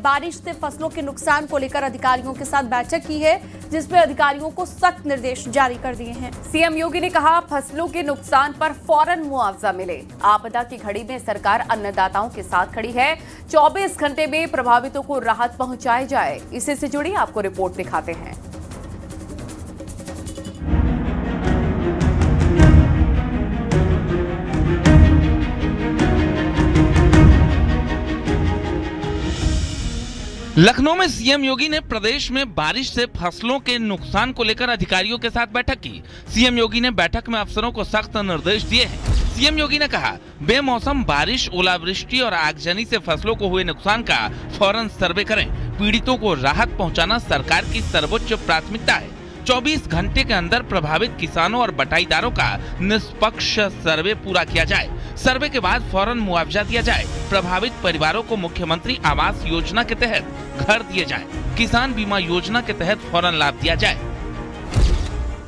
बारिश से फसलों के नुकसान को लेकर अधिकारियों के साथ बैठक की है, जिसमें अधिकारियों को सख्त निर्देश जारी कर दिए हैं। सीएम योगी ने कहा, फसलों के नुकसान पर फौरन मुआवजा मिले। आपदा की घड़ी में सरकार अन्नदाताओं के साथ खड़ी है। 24 घंटे में प्रभावितों को राहत पहुंचाई जाए। इसी से जुड़ी आपको रिपोर्ट दिखाते हैं। लखनऊ में सीएम योगी ने प्रदेश में बारिश से फसलों के नुकसान को लेकर अधिकारियों के साथ बैठक की। सीएम योगी ने बैठक में अफसरों को सख्त निर्देश दिए हैं। सीएम योगी ने कहा, बेमौसम बारिश, ओलावृष्टि और आगजनी से फसलों को हुए नुकसान का फौरन सर्वे करें। पीड़ितों को राहत पहुंचाना सरकार की सर्वोच्च प्राथमिकता है। 24 घंटे के अंदर प्रभावित किसानों और बटाईदारों का निष्पक्ष सर्वे पूरा किया जाए। सर्वे के बाद फौरन मुआवजा दिया जाए। प्रभावित परिवारों को मुख्यमंत्री आवास योजना के तहत घर दिए जाए। किसान बीमा योजना के तहत फौरन लाभ दिया जाए।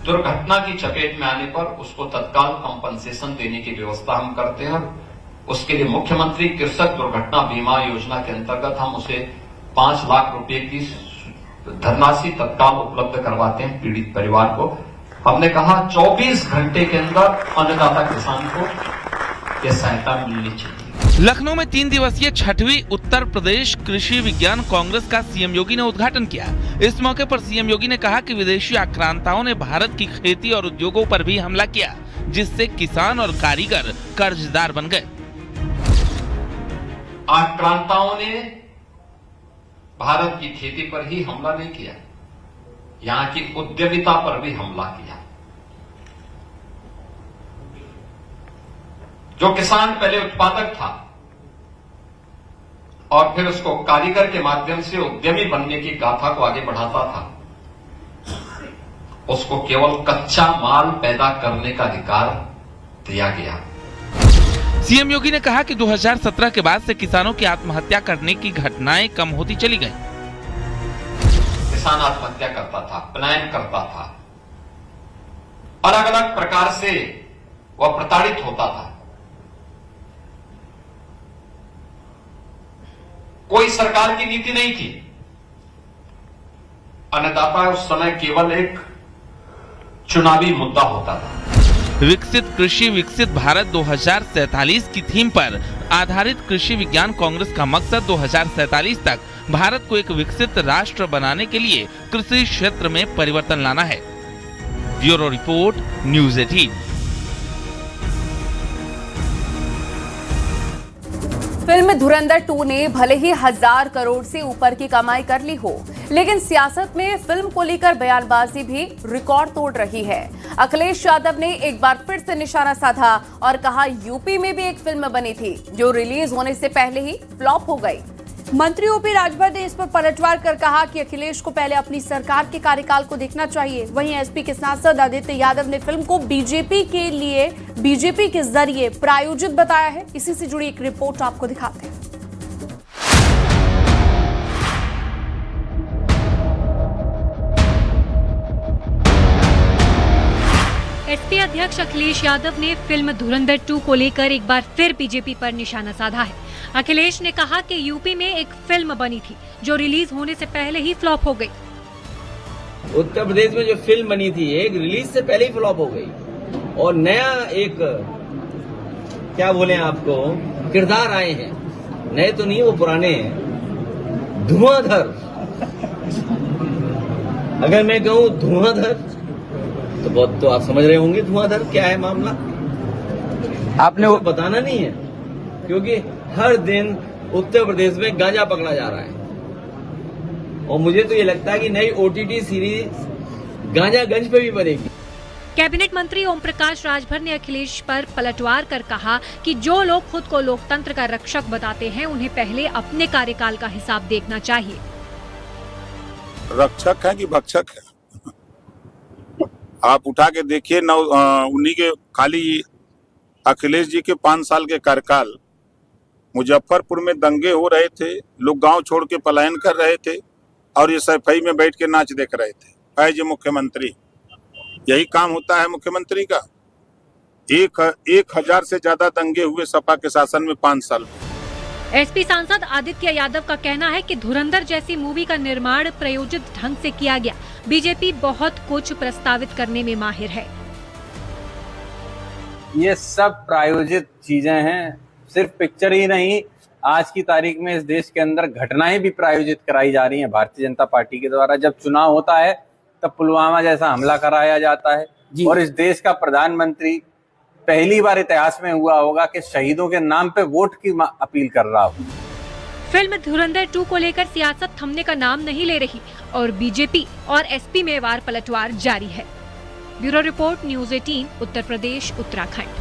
दुर्घटना की चपेट में आने पर उसको तत्काल कंपनसेशन देने की व्यवस्था हम करते हैं। उसके लिए मुख्यमंत्री कृषक दुर्घटना बीमा योजना के अंतर्गत हम उसे 5 लाख रुपए की धनराशि तत्काल उपलब्ध करवाते हैं पीड़ित परिवार को। हमने कहा 24 घंटे के अंदर अन्नदाता किसान को यह सहायता मिलनी चाहिए। लखनऊ में 3 दिवसीय 6वीं उत्तर प्रदेश कृषि विज्ञान कांग्रेस का सीएम योगी ने उद्घाटन किया। इस मौके पर सीएम योगी ने कहा कि विदेशी आक्रांताओं ने भारत की खेती और उद्योगों पर भी हमला किया, जिससे किसान और कारीगर कर्जदार बन गए। आक्रांताओं ने भारत की खेती पर ही हमला नहीं किया, यहां की उद्यमिता पर भी हमला किया। जो किसान पहले उत्पादक था और फिर उसको कारीगर के माध्यम से उद्यमी बनने की गाथा को आगे बढ़ाता था, उसको केवल कच्चा माल पैदा करने का अधिकार दिया गया। सीएम योगी ने कहा कि 2017 के बाद से किसानों की आत्महत्या करने की घटनाएं कम होती चली गईं। किसान आत्महत्या करता था, पलायन करता था, अलग अलग प्रकार से वह प्रताड़ित होता था। कोई सरकार की नीति नहीं थी। अन्नदाता उस समय केवल एक चुनावी मुद्दा होता था। विकसित कृषि विकसित भारत 2047 की थीम पर आधारित कृषि विज्ञान कांग्रेस का मकसद 2047 तक भारत को एक विकसित राष्ट्र बनाने के लिए कृषि क्षेत्र में परिवर्तन लाना है। Bureau report, news 18। फिल्म धुरंधर 2 ने भले ही 1000 करोड़ से ऊपर की कमाई कर ली हो, लेकिन सियासत में फिल्म को लेकर बयानबाजी भी रिकॉर्ड तोड़ रही है। अखिलेश यादव ने एक बार फिर से निशाना साधा और कहा, यूपी में भी एक फिल्म बनी थी जो रिलीज होने से पहले ही फ्लॉप हो गई। मंत्री ओपी राजभर ने इस पर पलटवार कर कहा कि अखिलेश को पहले अपनी सरकार के कार्यकाल को देखना चाहिए। वहीं एसपी के सांसद आदित्य यादव ने फिल्म को बीजेपी के जरिए प्रायोजित बताया है। इसी से जुड़ी एक रिपोर्ट आपको दिखाते हैं। एसपी अध्यक्ष अखिलेश यादव ने फिल्म धुरंधर 2 को लेकर एक बार फिर बीजेपी पर निशाना साधा है। अखिलेश ने कहा कि यूपी में एक फिल्म बनी थी जो रिलीज होने से पहले ही फ्लॉप हो गई। उत्तर प्रदेश में जो फिल्म बनी थी एक रिलीज से पहले ही फ्लॉप हो गई और नया एक क्या बोले आपको किरदार आए हैं। नए तो नहीं, वो पुराने हैं। धुआंधर, अगर मैं कहूँ धुआंधर तो बहुत तो आप समझ रहे होंगे धुआंधर क्या है मामला। आपने वो बताना नहीं है, क्योंकि हर दिन उत्तर प्रदेश में गांजा पकड़ा जा रहा है और मुझे तो ये लगता है कि नई ओटीटी सीरीज गांजागंज पे भी बनेगी। कैबिनेट मंत्री ओम प्रकाश राजभर ने अखिलेश पर पलटवार कर कहा कि जो लोग खुद को लोकतंत्र का रक्षक बताते हैं, उन्हें पहले अपने कार्यकाल का हिसाब देखना चाहिए। रक्षक है कि भक्षक है, आप उठा के देखिए। उन्हीं के खाली अखिलेश जी के 5 साल के कार्यकाल, मुजफ्फरपुर में दंगे हो रहे थे, लोग गांव छोड़ के पलायन कर रहे थे और ये सफाई में बैठ के नाच देख रहे थे। एज मुख्यमंत्री यही काम होता है मुख्यमंत्री का। 1000 से ज्यादा दंगे हुए सपा के शासन में 5 साल में। एसपी सांसद आदित्य यादव का कहना है कि धुरंधर जैसी मूवी का निर्माण प्रयोजित ढंग से किया गया। बीजेपी बहुत कुछ प्रस्तावित करने में माहिर है। ये सब प्रायोजित चीजें हैं, सिर्फ पिक्चर ही नहीं, आज की तारीख में इस देश के अंदर घटनाएं भी प्रायोजित कराई जा रही हैं भारतीय जनता पार्टी के द्वारा। जब चुनाव होता है तब पुलवामा जैसा हमला कराया जाता है और इस देश का प्रधानमंत्री पहली बार इतिहास में हुआ होगा कि शहीदों के नाम पे वोट की अपील कर रहा हो। फिल्म धुरंधर 2 को लेकर सियासत थमने का नाम नहीं ले रही और बीजेपी और एसपी में वार पलटवार जारी है। Bureau report, news 18, Uttar Pradesh, Uttarakhand.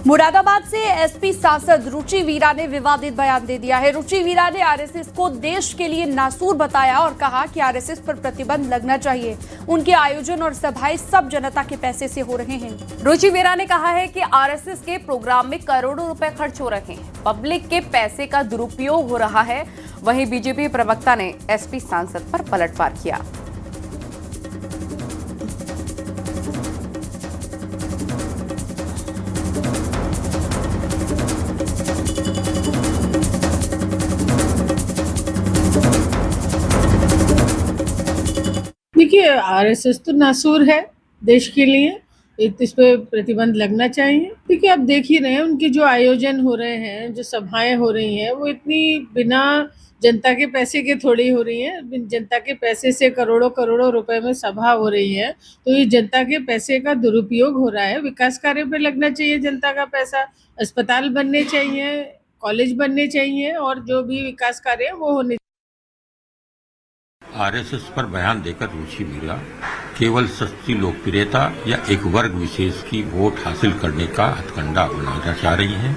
Moradabad से एसपी सांसद रुचि वीरा ने विवादित बयान दे दिया है। रुचि वीरा ने आरएसएस को देश के लिए नासूर बताया और कहा कि आरएसएस पर प्रतिबंध लगना चाहिए। उनके आयोजन और सभाएं सब जनता के पैसे से हो रहे हैं। रुचि वीरा ने कहा है कि आरएसएस के प्रोग्राम में करोड़ों रुपए खर्च हो रहे हैं, पब्लिक के पैसे का दुरुपयोग हो रहा है। वहीं बीजेपी प्रवक्ता ने एसपी सांसद पर पलटवार किया। देखिए, आरएसएस तो नासूर है देश के लिए, इस पे प्रतिबंध लगना चाहिए। देखिए, आप देख ही रहे हैं उनके जो आयोजन हो रहे हैं, जो सभाएं हो रही हैं, वो इतनी बिना जनता के पैसे के थोड़ी हो रही हैं। जनता के पैसे से करोड़ों करोड़ों रुपए में सभा हो रही है, तो ये जनता के पैसे का दुरुपयोग हो रहा है। विकास कार्य पे लगना चाहिए जनता का पैसा, अस्पताल बनने चाहिए, कॉलेज बनने चाहिए और जो भी विकास कार्य है वो होने। आरएसएस पर बयान देकर रुचि वीरा केवल सस्ती लोकप्रियता या एक वर्ग विशेष की वोट हासिल करने का हथकंडा बनाना चाह रही हैं।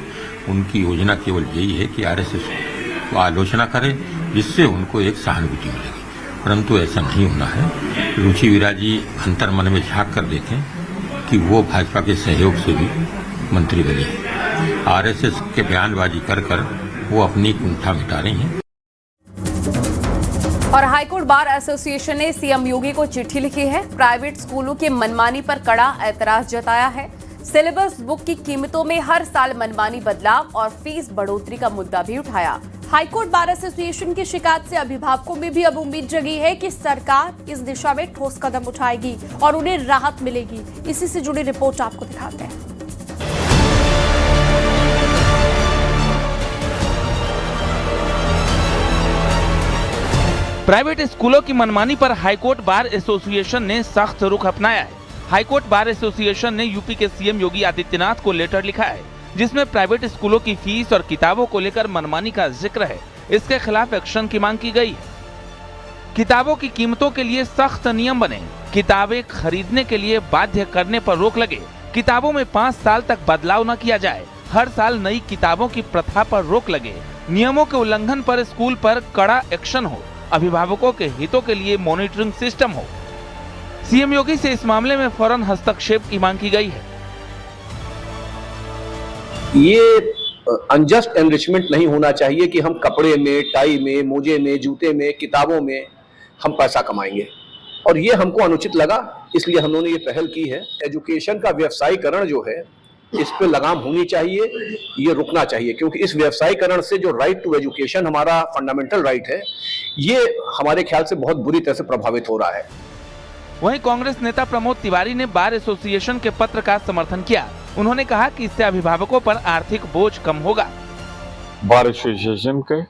उनकी योजना केवल यही है कि आरएसएस को आलोचना करें, जिससे उनको एक सहानुभूति मिलेगी, परंतु ऐसा नहीं होना है। रुचि वीरा जी अंतर्मन में झांक कर देखें कि वो भाजपा के सहयोग से भी मंत्री बनी है। आरएसएस के बयानबाजी कर कर वो अपनी कुंठा मिटा रही हैं। और हाईकोर्ट बार एसोसिएशन ने सीएम योगी को चिट्ठी लिखी है। प्राइवेट स्कूलों की मनमानी पर कड़ा ऐतराज जताया है। सिलेबस बुक की कीमतों में हर साल मनमानी बदलाव और फीस बढ़ोतरी का मुद्दा भी उठाया। हाईकोर्ट बार एसोसिएशन की शिकायत से अभिभावकों में भी अब उम्मीद जगी है कि सरकार इस दिशा में ठोस कदम उठाएगी और उन्हें राहत मिलेगी। इसी से जुड़ी रिपोर्ट आपको दिखाते हैं। प्राइवेट स्कूलों की मनमानी पर हाईकोर्ट बार एसोसिएशन ने सख्त रुख अपनाया है। हाईकोर्ट बार एसोसिएशन ने यूपी के सीएम योगी आदित्यनाथ को लेटर लिखा है, जिसमें प्राइवेट स्कूलों की फीस और किताबों को लेकर मनमानी का जिक्र है। इसके खिलाफ एक्शन की मांग की गई है। किताबों की कीमतों के लिए सख्त नियम बने, किताबें खरीदने के लिए बाध्य करने पर रोक लगे, किताबों में 5 साल तक बदलाव न किया जाए, हर साल नई किताबों की प्रथा पर रोक लगे, नियमों के उल्लंघन पर स्कूल पर कड़ा एक्शन हो, अभिभावकों के हितों के लिए मॉनिटरिंग सिस्टम हो। सीएम योगी से इस मामले में फौरन हस्तक्षेप की मांग की गई है। ये अनजस्ट एनरिचमेंट नहीं होना चाहिए कि हम कपड़े में, टाई में, मोजे में, जूते में, किताबों में हम पैसा कमाएंगे, और ये हमको अनुचित लगा, इसलिए हम लोगों ने ये पहल की है। एजुकेशन का व्यवसायीकरण जो है, इस पे लगाम होनी चाहिए, ये रुकना चाहिए, क्योंकि इस व्यवसायीकरण से जो राइट टू एजुकेशन हमारा फंडामेंटल राइट है, ये हमारे ख्याल से बहुत बुरी तरह से प्रभावित हो रहा है। वहीं कांग्रेस नेता प्रमोद तिवारी ने बार एसोसिएशन के पत्र का समर्थन किया। उन्होंने कहा कि इससे अभिभावकों पर आर्थिक बोझ कम होगा। बार एसोसिएशन के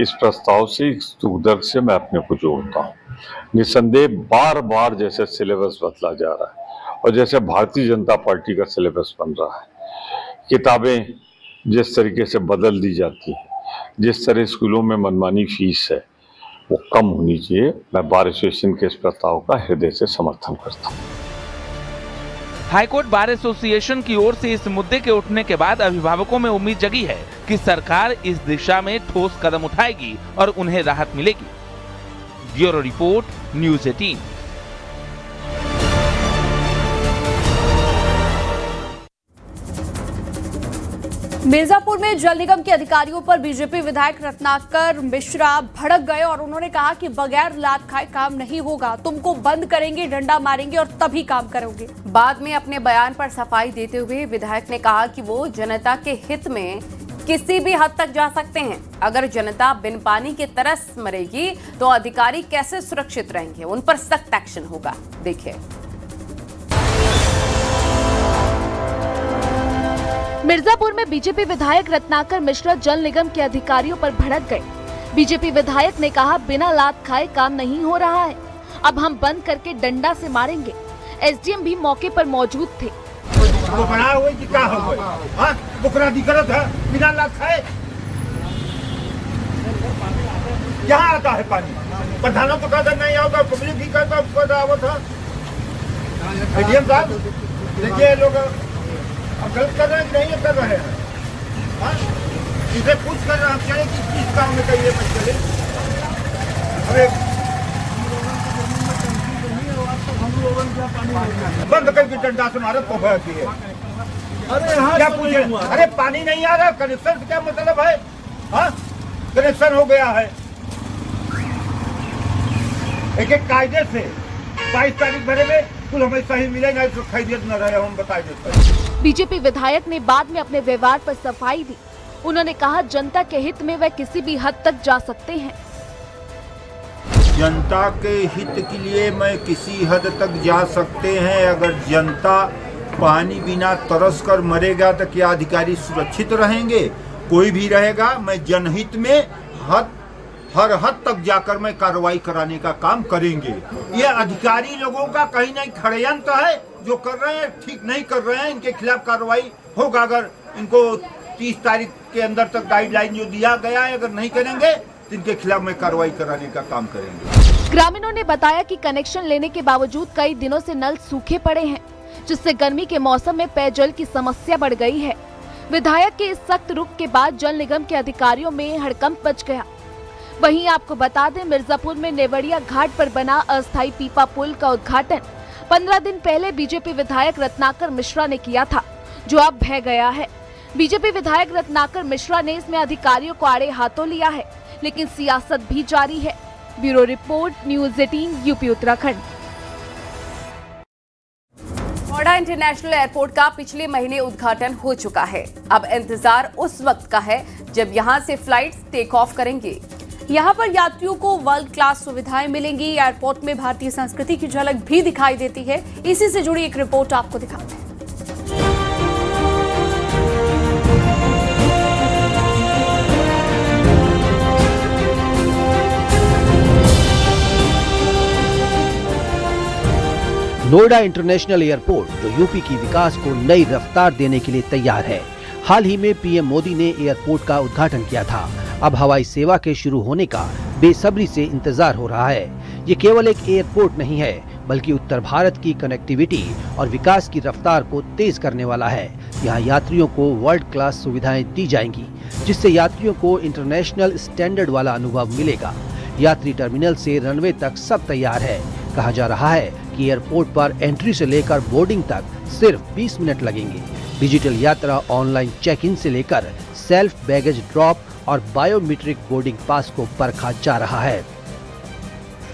इस प्रस्ताव से इस दुख दर्द से मैं अपने को जोड़ता हूँ। निसंदेह बार बार जैसे सिलेबस बदला जा रहा है और जैसे भारतीय जनता पार्टी का सिलेबस बन रहा है, किताबें जिस तरीके से बदल दी जाती हैं, जिस तरह स्कूलों में मनमानी फीस है, वो कम होनी चाहिए। मैं बार एसोसिएशन के इस प्रस्ताव का हृदय से समर्थन करता हूँ। हाईकोर्ट बार एसोसिएशन की ओर से इस मुद्दे के उठने के बाद अभिभावकों में उम्मीद जगी है कि सरकार इस दिशा में ठोस कदम उठाएगी और उन्हें राहत मिलेगी। Bureau report, news 18। मिर्जापुर में जल निगम के अधिकारियों पर बीजेपी विधायक रत्नाकर मिश्रा भड़क गए और उन्होंने कहा कि बगैर लात खाए काम नहीं होगा, तुमको बंद करेंगे, डंडा मारेंगे और तभी काम करोगे। बाद में अपने बयान पर सफाई देते हुए विधायक ने कहा कि वो जनता के हित में किसी भी हद तक जा सकते हैं। अगर जनता बिन पानी के तरस मरेगी तो अधिकारी कैसे सुरक्षित रहेंगे, उन पर सख्त एक्शन होगा। देखिए। मिर्जापुर में बीजेपी विधायक रत्नाकर मिश्रा जल निगम के अधिकारियों पर भड़क गए। बीजेपी विधायक ने कहा, बिना लात खाए काम नहीं हो रहा है, अब हम बंद करके डंडा से मारेंगे। एसडीएम भी मौके पर मौजूद थे। वो बना हुए कि क्या हो गए? हाँ, बुकरा दिक्कत है, बिना लात खाए यहाँ आता है पानी। प्रधानों को कहता नहीं होगा, पब्लिक भी कहता था। एडीएम साहब देखिए, लोग अब गलत कर रहे हैं, नहीं कर रहे हैं। हाँ, इसे पूछ कर रहे हैं चले कि किस काम में कहिए मत चले। अरे बंद करके डंडा से मारे तो भयती है। अरे क्या पूछे? अरे पानी नहीं आ रहा, कनेक्शन से क्या मतलब है? हाँ, कनेक्शन हो गया है एक कायदे से। 22 तारीख भरे में कुल हमें सही मिले, नहीं तो खैरियत न रहे, हम बता देते। बीजेपी विधायक ने बाद में अपने व्यवहार पर सफाई दी। उन्होंने कहा, जनता के हित में वह किसी भी हद तक जा सकते हैं। जनता के हित के लिए मैं किसी हद तक जा सकते हैं। अगर जनता पानी बिना तरस कर मरेगा तो क्या अधिकारी सुरक्षित रहेंगे? कोई भी रहेगा। मैं जनहित में हर हद तक जाकर मैं कार्रवाई कराने का काम करेंगे। ये अधिकारी लोगों का कहीं नहीं षड्यंत्र है, जो कर रहे हैं ठीक नहीं कर रहे हैं, इनके खिलाफ कार्रवाई होगा। अगर इनको 30 तारीख के अंदर तक गाइडलाइन जो दिया गया है अगर नहीं करेंगे तो इनके खिलाफ में कार्रवाई कराने का काम करेंगे। ग्रामीणों ने बताया कि कनेक्शन लेने के बावजूद कई दिनों से नल सूखे पड़े हैं, जिससे गर्मी के मौसम में पेयजल की समस्या बढ़ गई है। विधायक के इस सख्त रुख के बाद जल निगम के अधिकारियों में हड़कंप मच गया। वहीं आपको बता दें, मिर्जापुर में नेवड़िया घाट पर बना अस्थायी पीपा पुल का उद्घाटन 15 दिन पहले बीजेपी विधायक रत्नाकर मिश्रा ने किया था, जो अब बह गया है। बीजेपी विधायक रत्नाकर मिश्रा ने इसमें अधिकारियों को आड़े हाथों लिया है, लेकिन सियासत भी जारी है। Bureau report, news 18, UP Uttarakhand. Noida international airport का पिछले महीने उद्घाटन हो चुका है। अब इंतजार उस वक्त का है जब यहां से फ्लाइट्स टेक ऑफ करेंगे। यहाँ पर यात्रियों को वर्ल्ड क्लास सुविधाएं मिलेंगी। एयरपोर्ट में भारतीय संस्कृति की झलक भी दिखाई देती है। इसी से जुड़ी एक रिपोर्ट आपको दिखाते हैं। नोएडा इंटरनेशनल एयरपोर्ट, जो यूपी की विकास को नई रफ्तार देने के लिए तैयार है। हाल ही में पीएम मोदी ने एयरपोर्ट का उद्घाटन किया था। अब हवाई सेवा के शुरू होने का बेसब्री से इंतजार हो रहा है। ये केवल एक एयरपोर्ट नहीं है, बल्कि उत्तर भारत की कनेक्टिविटी और विकास की रफ्तार को तेज करने वाला है। यहाँ यात्रियों को वर्ल्ड क्लास सुविधाएं दी जाएंगी, जिससे यात्रियों को इंटरनेशनल स्टैंडर्ड वाला अनुभव मिलेगा। यात्री टर्मिनल से रनवे तक सब तैयार है। कहा जा रहा है कि एयरपोर्ट पर एंट्री से लेकर बोर्डिंग तक सिर्फ 20 मिनट लगेंगे। डिजिटल यात्रा, ऑनलाइन चेक इन से लेकर सेल्फ बैगेज ड्रॉप और बायोमेट्रिक बोर्डिंग पास को परखा जा रहा है।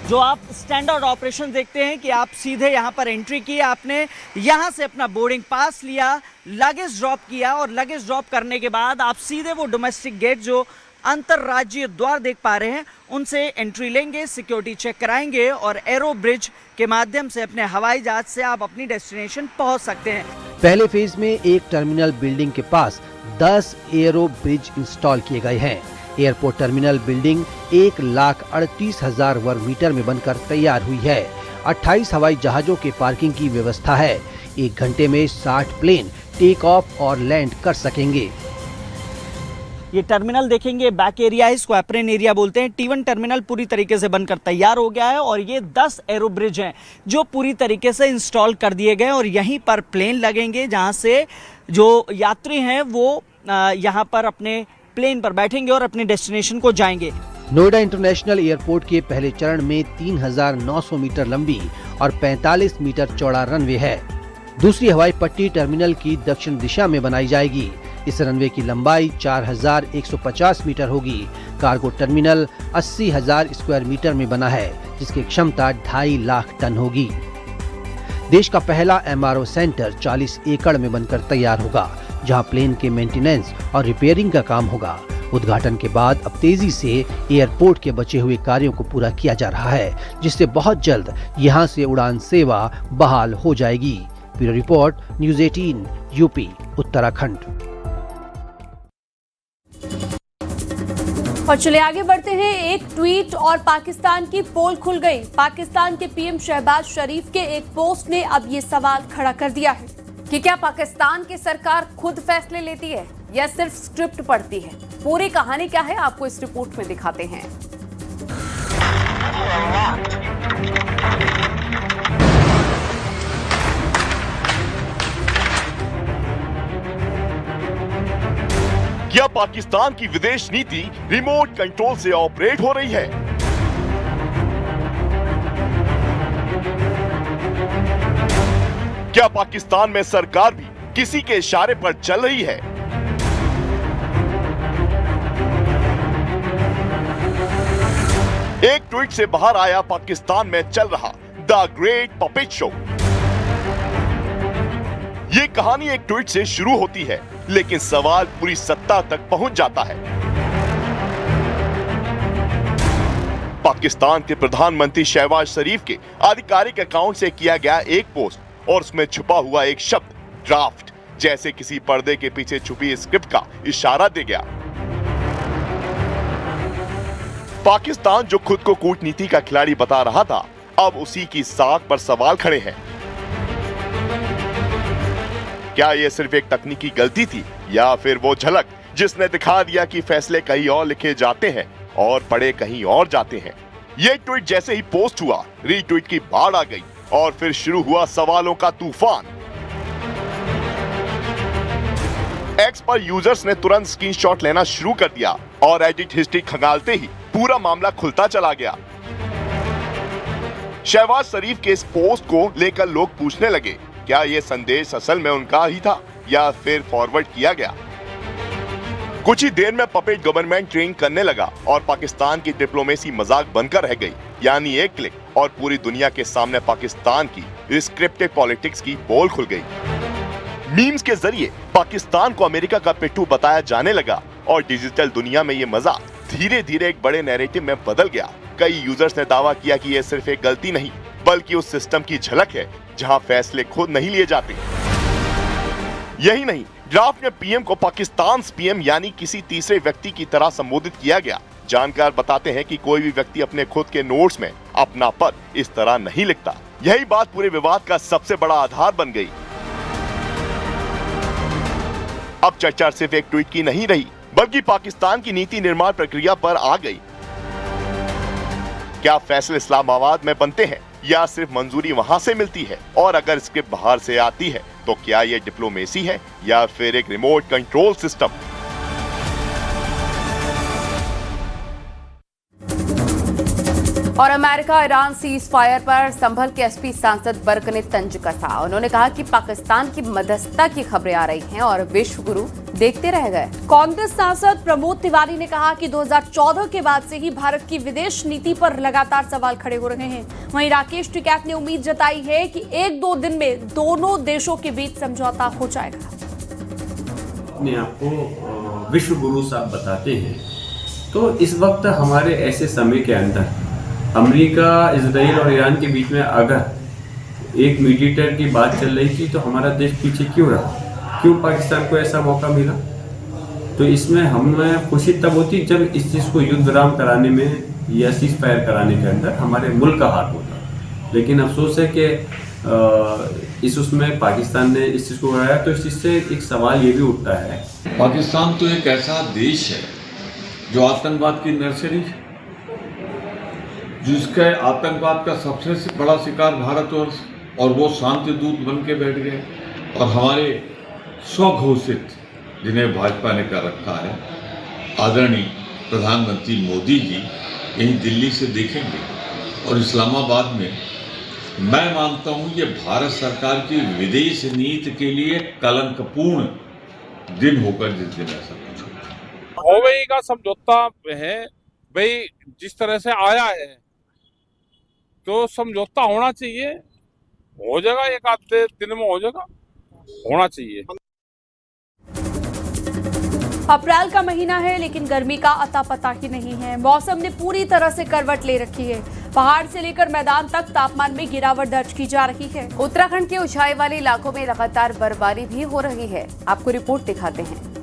जो आप स्टैंडर्ड ऑपरेशन देखते हैं कि आप सीधे यहाँ पर एंट्री की, आपने यहाँ से अपना बोर्डिंग पास लिया, लगेज ड्रॉप किया और लगेज ड्रॉप करने के बाद आप सीधे वो डोमेस्टिक गेट जो अंतर्राज्यीय द्वार देख पा रहे हैं उनसे एंट्री लेंगे, सिक्योरिटी चेक कराएंगे और एरो ब्रिज के माध्यम से अपने हवाई जहाज से आप अपनी डेस्टिनेशन पहुंच सकते हैं। पहले फेज में एक टर्मिनल बिल्डिंग के पास 10 एरो ब्रिज इंस्टॉल किए गए हैं। एयरपोर्ट टर्मिनल बिल्डिंग 1,38,000 वर्ग मीटर में बनकर तैयार हुई है। 28 हवाई जहाजों के पार्किंग की व्यवस्था है। 1 घंटे में 60 प्लेन टेक ऑफ और लैंड कर सकेंगे। ये टर्मिनल देखेंगे, बैक एरिया है, इसको एप्रेन एरिया बोलते हैं। T1 टर्मिनल पूरी तरीके से बनकर तैयार हो गया है और ये 10 एरो ब्रिज हैं जो पूरी तरीके से इंस्टॉल कर दिए गए और यहीं पर प्लेन लगेंगे, जहां से जो यात्री हैं वो यहाँ पर अपने प्लेन पर बैठेंगे और अपने डेस्टिनेशन को जाएंगे। नोएडा इंटरनेशनल एयरपोर्ट के पहले चरण में 3,900 मीटर लंबी और 45 मीटर चौड़ा रनवे है। दूसरी हवाई पट्टी टर्मिनल की दक्षिण दिशा में बनाई जाएगी। इस रनवे की लंबाई 4150 मीटर होगी। कार्गो टर्मिनल 80,000 स्क्वायर मीटर में बना है, जिसकी क्षमता 2.5 लाख टन होगी। देश का पहला MRO सेंटर 40 एकड़ में बनकर तैयार होगा, जहां प्लेन के मेंटेनेंस और रिपेयरिंग का काम होगा। उद्घाटन के बाद अब तेजी से एयरपोर्ट के बचे हुए कार्यों को पूरा किया जा रहा है, जिससे बहुत जल्द यहां से उड़ान सेवा बहाल हो जाएगी। Bureau report, news 18 UP Uttarakhand. और चले आगे बढ़ते हैं। एक ट्वीट और पाकिस्तान की पोल खुल गई। पाकिस्तान के पीएम शहबाज शरीफ के एक पोस्ट ने अब ये सवाल खड़ा कर दिया है कि क्या पाकिस्तान की सरकार खुद फैसले लेती है या सिर्फ स्क्रिप्ट पढ़ती है। पूरी कहानी क्या है, आपको इस रिपोर्ट में दिखाते हैं। क्या पाकिस्तान की विदेश नीति रिमोट कंट्रोल से ऑपरेट हो रही है? क्या पाकिस्तान में सरकार भी किसी के इशारे पर चल रही है? एक ट्वीट से बाहर आया पाकिस्तान में चल रहा द ग्रेट पपेट शो। ये कहानी एक ट्वीट से शुरू होती है, लेकिन सवाल पूरी सत्ता तक पहुंच जाता है। पाकिस्तान के प्रधानमंत्री शहबाज शरीफ के आधिकारिक अकाउंट से किया गया एक पोस्ट और उसमें छुपा हुआ एक शब्द ड्राफ्ट जैसे किसी पर्दे के पीछे छुपी स्क्रिप्ट का इशारा दे गया। पाकिस्तान जो खुद को कूटनीति का खिलाड़ी बता रहा था, अब उसी की साख पर सवाल खड़े हैं। क्या यह सिर्फ एक तकनीकी गलती थी या फिर वो झलक जिसने दिखा दिया कि फैसले कहीं और लिखे जाते हैं और पढ़े कहीं और जाते हैं। ये ट्वीट जैसे ही पोस्ट हुआ, रीट्वीट की बाढ़ आ गई और फिर शुरू हुआ सवालों का तूफान। एक्स पर यूजर्स ने तुरंत स्क्रीनशॉट लेना शुरू कर दिया और एडिट हिस्ट्री खंगालते ही पूरा मामला खुलता चला गया। शहबाज शरीफ के इस पोस्ट को लेकर लोग पूछने लगे, क्या यह संदेश असल में उनका ही था या फिर फॉरवर्ड किया गया। कुछ ही देर में पपेट गवर्नमेंट ट्रेन करने लगा और पाकिस्तान की डिप्लोमेसी मजाक बनकर रह गई। यानी एक क्लिक और पूरी दुनिया के सामने पाकिस्तान की स्क्रिप्टेड पॉलिटिक्स की पोल खुल गई। मीम्स के जरिए पाकिस्तान को अमेरिका का पिट्ठू बताया जाने लगा और डिजिटल दुनिया में ये मजाक धीरे धीरे एक बड़े नैरेटिव में बदल गया। कई यूजर्स ने दावा किया कि यह सिर्फ एक गलती नहीं बल्कि उस सिस्टम की झलक है जहां फैसले खुद नहीं लिए जाते। यही नहीं, ड्राफ्ट में पीएम को पाकिस्तान पीएम यानी किसी तीसरे व्यक्ति की तरह संबोधित किया गया। जानकार बताते हैं कि कोई भी व्यक्ति अपने खुद के नोट्स में अपना पद इस तरह नहीं लिखता। यही बात पूरे विवाद का सबसे बड़ा आधार बन गई। अब चर्चा सिर्फ एक ट्वीट की नहीं रही बल्कि पाकिस्तान की नीति निर्माण प्रक्रिया पर आ गई। क्या फैसले इस्लामाबाद में बनते हैं या सिर्फ मंजूरी वहां से मिलती है? और अगर स्क्रिप्ट बाहर से आती है तो क्या ये डिप्लोमेसी है या फिर एक रिमोट कंट्रोल सिस्टम? और अमेरिका ईरान सीज फायर पर संभल के एसपी सांसद बर्क ने तंज कसा। उन्होंने कहा कि पाकिस्तान की मध्यस्थता की खबरें आ रही हैं और विश्व गुरु देखते रह गए। कांग्रेस सांसद प्रमोद तिवारी ने कहा कि 2014 के बाद से ही भारत की विदेश नीति पर लगातार सवाल खड़े हो रहे हैं। वहीं राकेश टिकैत ने उम्मीद जताई है कि 1-2 दिन में दोनों देशों के बीच समझौता हो जाएगा। अपने आप को विश्व गुरु साहब बताते हैं, तो इस वक्त हमारे ऐसे समय के अंदर अमेरिका, इजराइल और ईरान के बीच में अगर एक मीडिएटर की बात चल रही थी तो हमारा देश पीछे क्यों रहा? क्यों पाकिस्तान को ऐसा मौका मिला? तो इसमें हमें खुशी तब होती जब इस चीज़ को युद्ध विराम कराने में या सीज फायर कराने के अंदर हमारे मुल्क का हाथ होता। लेकिन अफसोस है कि इस उसमें पाकिस्तान ने इस चीज़ को कराया। तो इस चीज़ से एक सवाल ये भी उठता है, पाकिस्तान तो एक ऐसा देश है जो आतंकवाद की नर्सरी है, जिसके आतंकवाद का सबसे बड़ा शिकार भारतवर्ष, और वो शांति दूत बन के बैठ गए। और हमारे स्वघोषित, जिन्हें भाजपा ने कर रखा है, आदरणीय प्रधानमंत्री मोदी जी यहीं दिल्ली से देखेंगे। और इस्लामाबाद में मैं मानता हूँ ये भारत सरकार की विदेश नीति के लिए कलंकपूर्ण दिन होगा जिस दिन ऐसा कुछ होगा। होवेई का समझौता है भाई, जिस तरह से आया है तो समझौता होना चाहिए, हो जाएगा, एक आधे दिन में हो जाएगा, होना चाहिए। अप्रैल का महीना है लेकिन गर्मी का अता पता ही नहीं है। मौसम ने पूरी तरह से करवट ले रखी है। पहाड़ से लेकर मैदान तक तापमान में गिरावट दर्ज की जा रही है। उत्तराखंड के ऊंचाई वाले इलाकों में लगातार बर्फबारी भी हो रही है। आपको रिपोर्ट दिखाते हैं।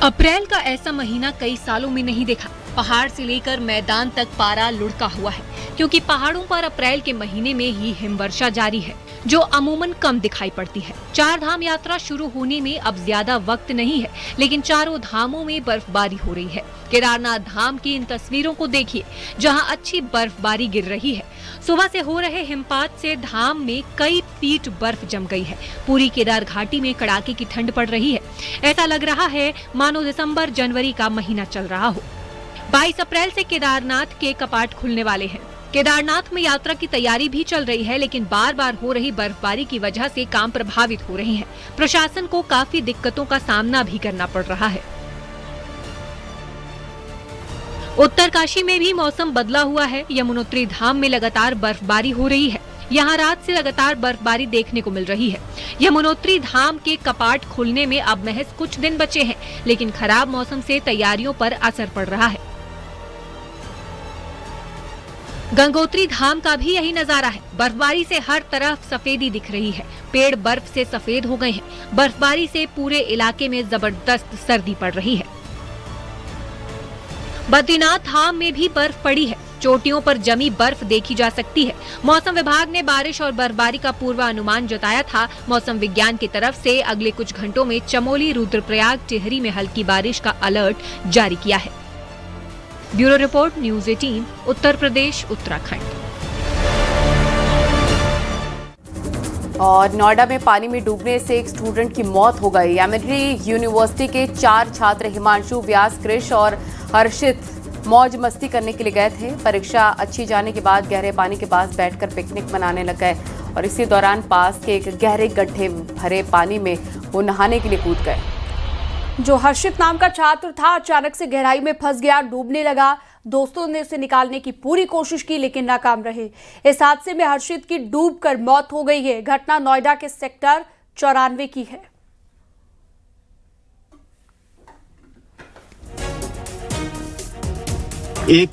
अप्रैल का ऐसा महीना कई सालों में नहीं देखा। पहाड़ से लेकर मैदान तक पारा लुढ़का हुआ है, क्योंकि पहाड़ों पर अप्रैल के महीने में ही हिमवर्षा जारी है, जो अमूमन कम दिखाई पड़ती है। 4 धाम यात्रा शुरू होने में अब ज्यादा वक्त नहीं है, लेकिन चारों धामों में बर्फबारी हो रही है। केदारनाथ धाम की इन तस्वीरों को देखिए, जहां अच्छी बर्फबारी गिर रही है। सुबह से हो रहे हिमपात से धाम में कई फीट बर्फ जम गई है। पूरी केदार घाटी में कड़ाके की ठंड पड़ रही है। ऐसा लग रहा है मानो दिसंबर जनवरी का महीना चल रहा हो। 22 अप्रैल से केदारनाथ के कपाट खुलने वाले हैं। केदारनाथ में यात्रा की तैयारी भी चल रही है, लेकिन बार बार हो रही बर्फबारी की वजह से काम प्रभावित हो रहे हैं। प्रशासन को काफी दिक्कतों का सामना भी करना पड़ रहा है। उत्तरकाशी में भी मौसम बदला हुआ है। यमुनोत्री धाम में लगातार बर्फबारी हो रही है। यहाँ रात से लगातार बर्फबारी देखने को मिल रही है। यमुनोत्री धाम के कपाट खुलने में अब महज कुछ दिन बचे हैं, लेकिन खराब मौसम से तैयारियों पर असर पड़ रहा है। गंगोत्री धाम का भी यही नजारा है। बर्फबारी से हर तरफ सफेदी दिख रही है। पेड़ बर्फ से सफेद हो गए हैं। बर्फबारी से पूरे इलाके में जबरदस्त सर्दी पड़ रही है। बद्रीनाथ धाम में भी बर्फ पड़ी है। चोटियों पर जमी बर्फ देखी जा सकती है। मौसम विभाग ने बारिश और बर्फबारी का पूर्वानुमान जताया था। मौसम विज्ञान की तरफ से अगले कुछ घंटों में चमोली, रुद्रप्रयाग, टिहरी में हल्की बारिश का अलर्ट जारी किया है। Bureau report, news 18, Uttar Pradesh, Uttarakhand. और नोएडा में पानी में डूबने से एक स्टूडेंट की मौत हो गई। एमिटी यूनिवर्सिटी के 4 छात्र हिमांशु, व्यास, कृष और हर्षित मौज मस्ती करने के लिए गए थे। परीक्षा अच्छी जाने के बाद गहरे पानी के पास बैठकर पिकनिक मनाने लग गए और इसी दौरान पास के एक गहरे गड्ढे भरे पानी में वो नहाने के लिए कूद गए। जो हर्षित नाम का छात्र था, अचानक से गहराई में फंस गया, डूबने लगा। दोस्तों ने उसे निकालने की पूरी कोशिश की, लेकिन नाकाम रहे। इस हादसे में हर्षित की डूबकर मौत हो गई है। घटना नोएडा के सेक्टर 94 की है। एक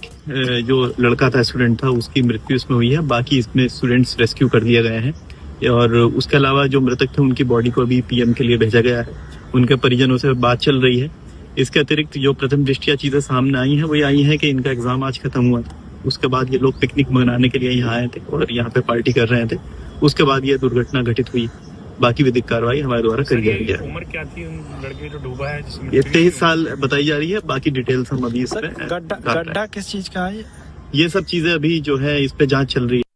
जो लड़का था, स्टूडेंट था, उसकी मृत्यु इसमें हुई है। बाकी इसमें स्टूडेंट्स रेस्क्यू कर दिए गए हैं और उसके अलावा जो मृतक थे उनकी बॉडी को अभी पीएम के लिए भेजा गया है। उनके परिजनों से बात चल रही है। इसके अतिरिक्त जो प्रथम दृष्टया चीजें सामने आई हैं वो ये आई हैं कि इनका एग्जाम आज खत्म हुआ था। उसके बाद ये लोग पिकनिक मनाने के लिए यहाँ आए थे और यहाँ पे पार्टी कर रहे थे। उसके बाद ये दुर्घटना घटित हुई। बाकी विधिक कार्रवाई हमारे द्वारा कर दिया गया। उम्र क्या थी उन लड़के जो डूबा है? ये 23 साल बताई जा रही है। बाकी डिटेल्स हम अभी इस पे गड्ढा किस चीज का है? ये सब चीजें अभी जो है इस पे जांच चल रही है।